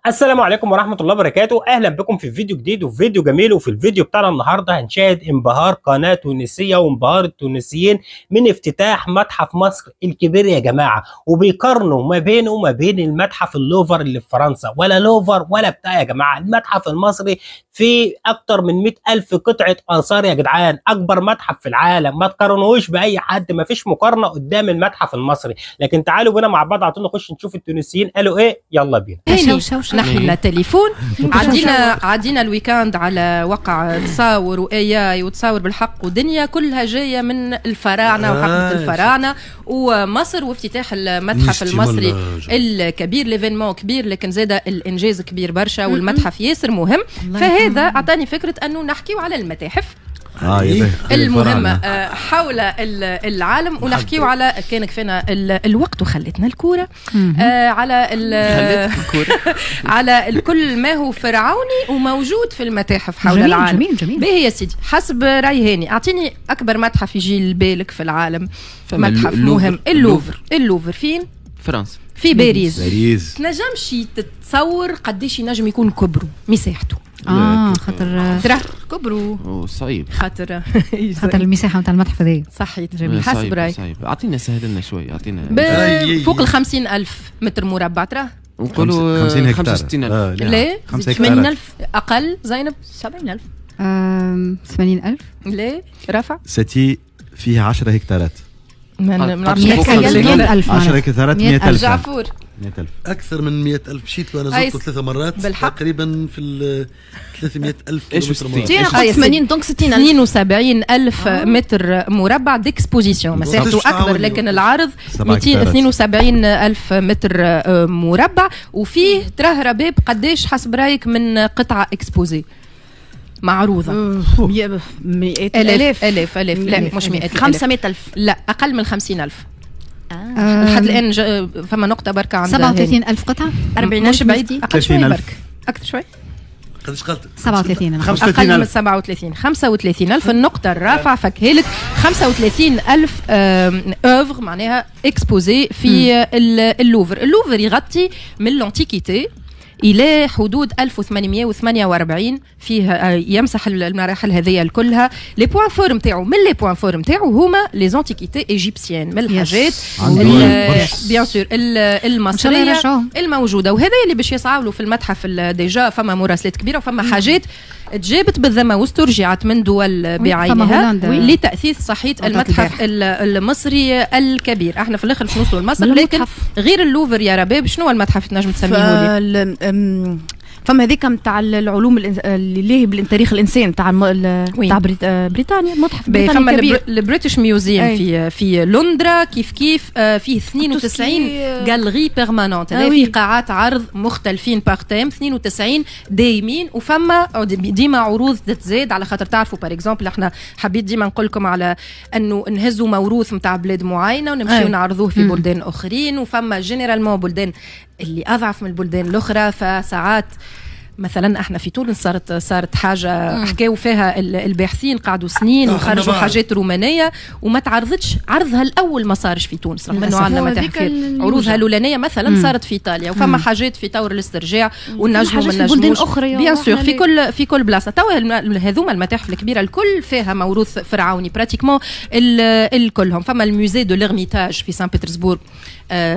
السلام عليكم ورحمة الله وبركاته. أهلا بكم في فيديو جديد وفي فيديو جميل. وفي الفيديو بتاعنا النهاردة هنشاهد انبهار قناة تونسية وانبهار التونسيين من افتتاح متحف مصر الكبير يا جماعة، وبيقارنوا ما بينه وما بين المتحف اللوفر اللي في فرنسا. ولا لوفر ولا بتاع يا جماعة، المتحف المصري فيه أكتر من 100,000 قطعة آثار يا جدعان، أكبر متحف في العالم، ما تقارنوش بأي حد، ما فيش مقارنة قدام المتحف المصري. لكن تعالوا بينا مع بعض عطونا نخش نشوف التونسيين قالوا إيه. يلا بينا. نحن لنا تليفون. عدينا الويكاند على وقع تصاور واي وتصاور بالحق ودنيا كلها جايه من الفراعنه وحقبه الفراعنه ومصر وافتتاح المتحف المصري الكبير. ليفينمون كبير لكن زاد الانجاز كبير برشا والمتحف ياسر مهم. فهذا اعطاني فكره انه نحكيو على المتاحف المهمة حول العالم ونحكيو على كان كفانا الوقت وخلتنا الكورة على على كل ما هو فرعوني وموجود في المتاحف حول جميل العالم. جميل جميل. باهي يا سيدي، حسب راي هاني اعطيني اكبر متحف يجي لبالك في العالم. متحف مهم. اللوفر فين؟ فرنسا، في باريس. تنجمش تتصور قديش ينجم يكون كبره مساحته. خاطر كبروا صعيب خاطر المساحه نتاع المتحف هذا صحيت. جميل حسب رايك. اعطينا سهل لنا شوي، اعطينا فوق ال 50,000 متر مربع ترى نقولوا 50 هكتار 65,000 لا 80,000 اقل. زينب 70,000 80,000 لا رفع ستي فيها 10 هكتارات. ما نعرفش 100,000 10 هكتارات 100,000. جعفور 100,000 أكثر من 100,000. مشيت وأنا زرته 3 مرات تقريبا في 300,000 كيلومتر مربع. 80 دونك 60,000 72,000 متر مربع ديكسبوزيسيون. مساحته أكبر لكن العرض 272,000 متر مربع. وفيه تراه رباب قداش حسب رايك من قطعة اكسبوزي معروضة؟ 100,000 لا مش 100,000 500,000 لا أقل من 50,000. لحد الآن فما نقطة بركة عند 37,000 قطعة 40,000 مش بعيد. أقل شوي برك أكثر شوي. قداش قلت؟ 37 أقل من 37 35,000. النقطة الرافعة فكهلك 35,000 أوفر معناها اكسبوزي في اللوفر. اللوفر يغطي من الانتيكيتي إلى حدود 1848. فيه يمسح المراحل هذه كلها. لي بوان فور نتاعو هما لي زانتيكيتي ايجيبسيان، من الحاجات بيان سور المصريه الموجوده. وهذا اللي باش يصعاولوا في المتحف. ديجا فما مراسلات كبيره وفما حاجات تجابت بالذمه واسترجعت من دول بعينها لتاثيث صحيح المتحف المصري الكبير. احنا في الاخر باش نوصلوا لمصر، لكن غير اللوفر يا رباب شنو المتحف تنجم تسميه لي؟ فما هذيك نتاع العلوم اللي هي بالتاريخ الانسان نتاع بريطانيا. متحف بريطاني فما كبير. البريتش ميوزيوم في لندرا كيف فيه 92 جاليري بيرمانونت. فيه قاعات عرض مختلفين باغ تيم 92 دايمين. وفما ديما عروض تتزاد على خاطر تعرفوا باغ اكزومبل احنا حبيت ديما نقول لكم على انه نهزوا موروث نتاع بلاد معينه ونمشيو نعرضوه في بلدان اخرين. وفما جينيرالمون بلدان اللي اضعف من البلدان الاخرى. فساعات مثلا احنا في تونس صارت حاجه حكاو فيها الباحثين قعدوا سنين وخرجوا حاجات رومانيه وما تعرضتش. عرضها الاول ما صارش في تونس رغم انه عندنا متاحف. عروضها الاولانيه مثلا صارت في ايطاليا وفما حاجات في طور الاسترجاع والنجم ما نجموش بيان سور في كل بلاصه. توا هذوما المتاحف الكبيره الكل فيها موروث فرعوني براتيكمون الكلهم. فما الموزي دو ليرميتاج في سان بطرسبورغ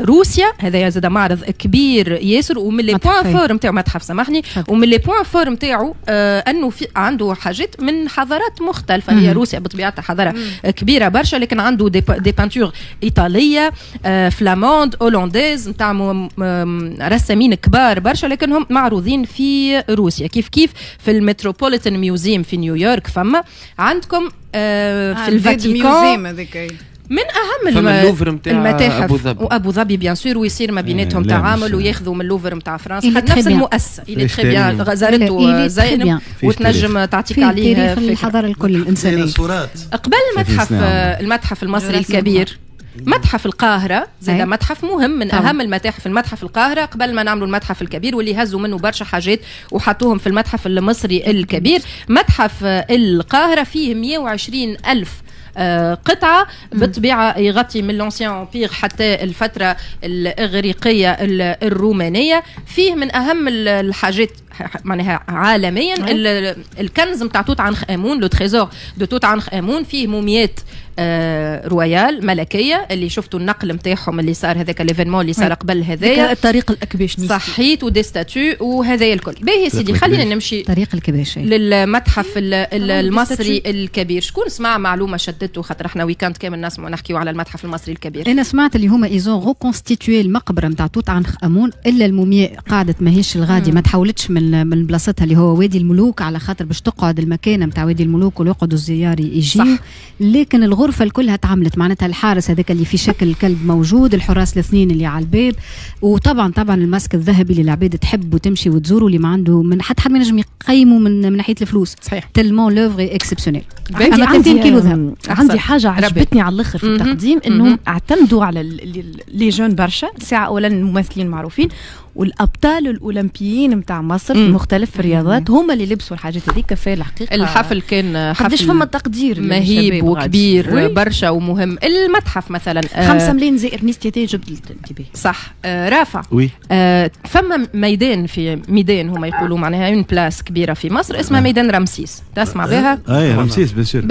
روسيا، هذا زاد معرض كبير ياسر. ومن لي بوان فور نتاعو متحف سامحني، ومن لي بوان فور نتاعو انه عنده حاجات من حضارات مختلفه. هي روسيا بطبيعتها حضاره كبيره برشا لكن عنده دي بانتور ايطاليه فلاموند هولنديز نتاع رسامين كبار برشا لكنهم معروضين في روسيا. كيف في المتروبوليتان ميوزيوم في نيويورك. فما عندكم في الفاتيكان من اهم المتاحف وابو ظبي بيان سور. ويصير ما بيناتهم تعامل وياخذوا من اللوفر نتاع فرنسا نفس المؤسسه. اللي تري بيان زارته زينب وتنجم تعطيك عليه في الحضاره الكل الانسانيه. قبل المتحف المصري الكبير متحف القاهرة زاد متحف مهم من أهم المتاحف. المتحف القاهرة قبل ما نعملوا المتحف الكبير واللي هزوا منه برشا حاجات وحطوهم في المتحف المصري الكبير. متحف القاهرة فيه 120 ألف قطعة بالطبيعة يغطي من لونسيان امبير حتى الفترة الإغريقية الرومانية. فيه من أهم الحاجات معناها عالميا الكنز متاع توت عنخ آمون، لو تريزور دو توت عنخ آمون. فيه موميات رويال ملكية اللي شفتوا النقل متاعهم اللي صار هذاك ليفينمون اللي صار قبل هذايا الطريق الأكباش صحيت ودي ستاتيو وهذايا الكل. باهي سيدي خلينا نمشي طريق الكباش للمتحف المصري الكبير. شكون سمع معلومة شدته خاطر احنا ويكاند كامل نسمعوا نحكيوا على المتحف المصري الكبير؟ انا سمعت اللي هما ايزون ريكونستيتوي المقبرة نتاع توت عنخ آمون الا المومياء قاعدة ماهيش الغادي ما تحولتش من بلاصتها اللي هو وادي الملوك على خاطر باش تقعد المكانة نتاع وادي الملوك ويقعدوا الزيار يجيو. لكن الغرفة الكلها تعملت معناتها الحارس هذاك اللي في شكل كلب موجود، الحراس الاثنين اللي على الباب، وطبعا الماسك الذهبي اللي العباد تحب وتمشي وتزور واللي ما عنده من حد ما ينجم يقيموا من ناحية الفلوس. صحيح تلمون لوفغ اكسبسيونيل. عندي كيلو ذهب. عندي حاجة عجبتني على الاخر في التقديم انهم اعتمدوا على لي جون برشا. ساعة اولا الممثلين معروفين والابطال الاولمبيين نتاع مصر في مختلف الرياضات هم اللي لبسوا الحاجات هذيك. في الحقيقه الحفل كان قداش فما تقدير مهيب وكبير برشا ومهم. المتحف مثلا 5 ملايين زائر نستيتي جبت الانتباه صح. رافع فما ميدان في ميدان هما يقولوا معناها اون بلاس كبيره في مصر اسمها ميدان رمسيس. تسمع بها؟ اي رمسيس بسير.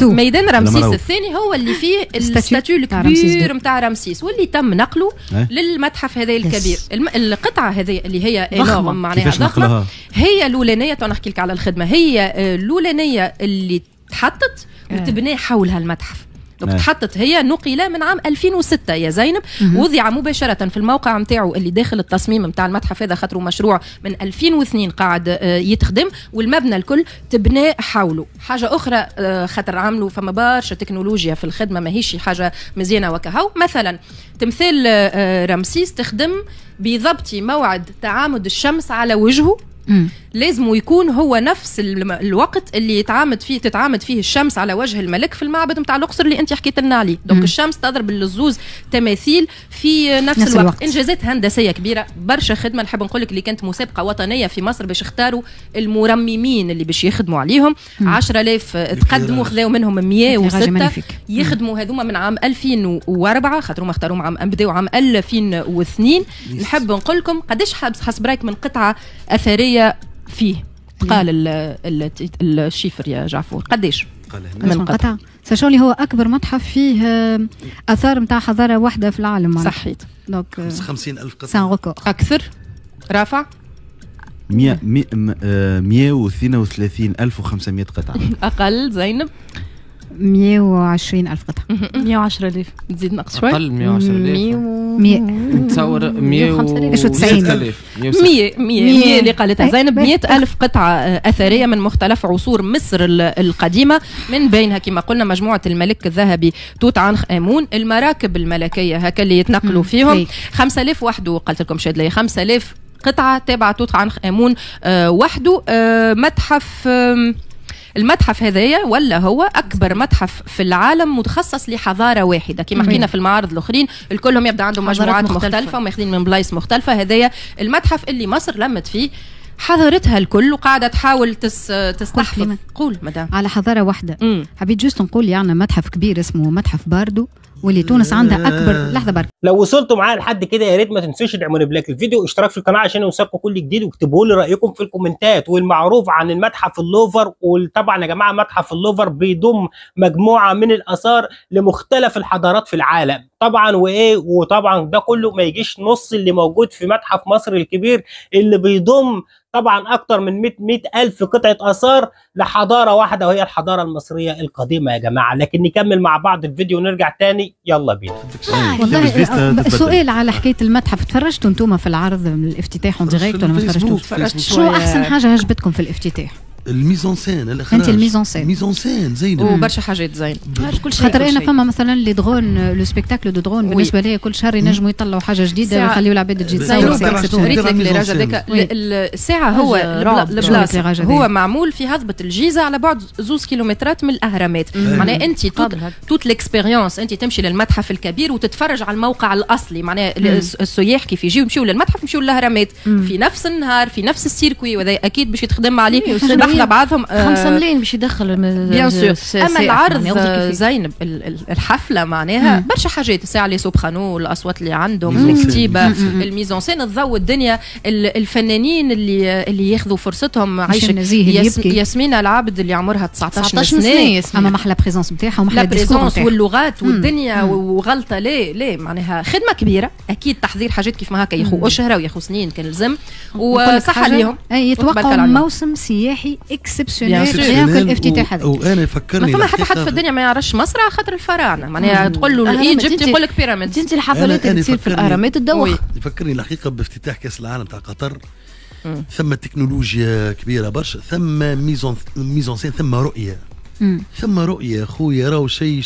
ميدان رمسيس الثاني هو اللي فيه الستاتيو الكبير نتاع رمسيس واللي تم نقله للمتحف هذا الكبير. القطعة هذه اللي هي إنورم معناها ضخمة هي الأولانية. نحكي لك على الخدمة. هي الأولانية اللي تحطت وتبنى حولها المتحف. تحطت هي نقلة من عام 2006 يا زينب. وضع مباشرة في الموقع متاعه اللي داخل التصميم متاع المتحف هذا خاطره مشروع من 2002 قاعد يتخدم والمبنى الكل تبنى حوله. حاجة أخرى خاطر عملوا فما برشا تكنولوجيا في الخدمة ماهيش حاجة مزيانة وكهو. مثلا تمثال رمسيس تخدم بضبط موعد تعامد الشمس على وجهه. لازم يكون هو نفس الوقت اللي تتعامد فيه الشمس على وجه الملك في المعبد نتاع الأقصر اللي انت حكيت لنا عليه. دونك الشمس تضرب للزوز تماثيل في نفس الوقت. انجازات هندسيه كبيره برشا خدمه. نحب نقول لك اللي كانت مسابقه وطنيه في مصر باش يختاروا المرممين اللي باش يخدموا عليهم. 10,000 تقدموا خذاو منهم 106 يخدموا هذوما من عام 2004 خاطرهم اختاروهم بداوا عام 2002. نحب نقول لكم قداش حسب رايك من قطعه اثريه فيه قال الشيفر يا جعفور قديش من قطعة ساشولي هو أكبر متحف فيه آثار متاع حضارة واحدة في العالم. صحيت. دونك 50,000 قطعة أكثر. رافع 132,500 قطعة. أقل زينب 120,000 قطعة. 110,000 تزيد نقص شوي. أقل 110,000 نتصور 190,000 100 اللي قالتها زينب. 100,000 قطعة أثرية من مختلف عصور مصر القديمة من بينها كما قلنا مجموعة الملك الذهبي توت عنخ آمون. المراكب الملكية هكا اللي يتنقلوا فيهم 5,000 وحده. قلت لكم شاد لي 5,000 قطعة تابعة توت عنخ آمون وحده. متحف المتحف هذايا ولا هو أكبر متحف في العالم متخصص لحضارة واحدة كما حكينا في المعارض الأخرين الكلهم يبدأ عندهم مجموعات مختلفة وماخذين من بلايص مختلفة. هذايا المتحف اللي مصر لمت فيه حضارتها الكل وقاعدة تحاول تستحفظ. قول مدام على حضارة واحدة. حبيت جوست نقول يعني متحف كبير اسمه متحف باردو واللي تونس عندها اكبر. لحظه برك لو وصلتوا معايا لحد كده يا ريت ما تنسوش تدعموني بلايك الفيديو واشتراك في القناه عشان يوصلكم كل جديد واكتبوا لي رايكم في الكومنتات. والمعروف عن المتحف اللوفر وطبعا يا جماعه متحف اللوفر بيضم مجموعه من الاثار لمختلف الحضارات في العالم طبعا وطبعا ده كله ما يجيش نص اللي موجود في متحف مصر الكبير اللي بيضم طبعا اكتر من 100,000 قطعه اثار لحضاره واحده وهي الحضاره المصريه القديمه يا جماعه. لكن نكمل مع بعض الفيديو ونرجع تاني. يلا بينا. والله سؤال على حكايه المتحف. تفرجتوا انتم في العرض من الافتتاح اون ديريكت ولا ما تفرجتوش؟ شو احسن حاجه عجبتكم في الافتتاح؟ الميزون سين انت الميزون سين ميزون سين زين وبرشا حاجات زين خاطر انا فما مثلا لي درون لو سبيكتاكل دو درون بالنسبه لي كل شهر ينجموا يطلعوا حاجه جديده ويخليوا العباد تجي تصور ريت لك ليراج هذاك الساعه هو البلاصه هو معمول في هضبه الجيزه على بعد 2 كيلومترات من الاهرامات معناها انت توت ليكسبيريونس انت تمشي للمتحف الكبير وتتفرج على الموقع الاصلي معناها السياح كيف يجيو يمشيو للمتحف يمشيو للاهرامات في نفس النهار في نفس السيركوي وهذا اكيد باش يتخدم عليه احنا بعضهم 5 ملايين باش يدخل بيان سور. اما العرض زينب الحفله معناها برشا حاجات الساعه لي سوبرانو الاصوات اللي عندهم الكتيبه الميزون سين الضوء الدنيا الفنانين اللي ياخذوا فرصتهم عايشه ياسمين العابد اللي عمرها 19 سنه اما محلى بريزونس نتاعها ومحلى بريزونس واللغات والدنيا وغلطه ليه معناها خدمه كبيره اكيد تحضير حاجات كيف ما هكا ياخو اشهر وياخو سنين كان لازم وصحه ليهم يتوقعوا موسم سياحي اكسبسيونيل في الافتتاح هذا وانا يفكرني ما فما حتى حد في الدنيا ما يعرفش مصر على خاطر الفراعنه معناها تقول له الايجيبت يقول لك بيراميد انت الحفلات اللي تصير في الاهرامات تدوخ يفكرني الحقيقه بافتتاح كاس العالم تاع قطر ثم تكنولوجيا كبيره برشا ثم ميزون سين ثم رؤيه ثم رؤيه خويا راهو شيء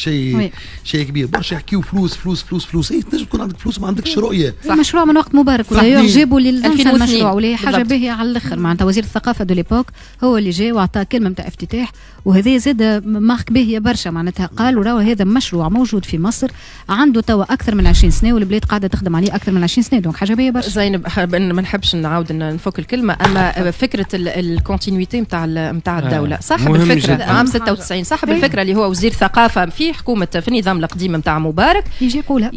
كبير برشا يحكيو فلوس اي تنجم تكون عندك فلوس ما عندكش رؤيه مشروع من وقت مبارك ولا جابوا المشروع ولا حاجه باهيه على الاخر معناتها وزير الثقافه دو ليبوك هو اللي جا وعطى كلمه نتاع افتتاح وهذا زاد مارك باهيه برشا معناتها قالوا راهو هذا مشروع موجود في مصر عنده توا اكثر من 20 سنه والبلاد قاعده تخدم عليه اكثر من 20 سنه دونك حاجه باهيه برشا زينب ما نحبش نعاود نفك الكلمه اما فكره الكونتينيتي نتاع الدوله صاحب الفكره عام 96 صاحب الفكره اللي هو وزير ثقافه في حكومه في النظام القديم نتاع مبارك يجي يقولها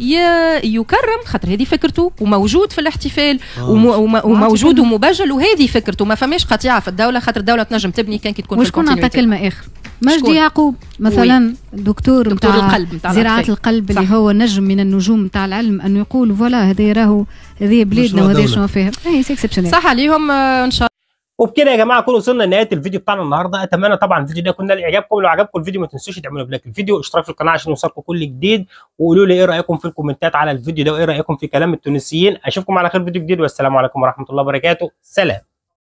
يكرم خاطر هذه فكرته وموجود في الاحتفال وموجود ومبجل وهذه فكرته ما فماش قطيعه في الدوله خاطر الدوله تنجم تبني كان كي تكون في الكونتينيتي. وشكون عطى كلمه اخر مجدي يعقوب مثلا دكتور نتاع زراعه القلب اللي هو نجم من النجوم نتاع العلم انه يقول فوالا هذا راهو هذه بلادنا وهذا شنو فيها هي اكسبشنال صح عليهم ان شاء الله. وبكده يا جماعه نكون وصلنا لنهايه الفيديو بتاعنا النهارده اتمنى طبعا الفيديو ده يكون نال اعجابكم لو عجبكم الفيديو ما تنسوش تعملوا لايك للفيديو اشتراك في القناه عشان يوصلكم كل جديد وقولوا لي ايه رايكم في الكومنتات على الفيديو ده وايه رايكم في كلام التونسيين اشوفكم على خير فيديو جديد والسلام عليكم ورحمه الله وبركاته سلام.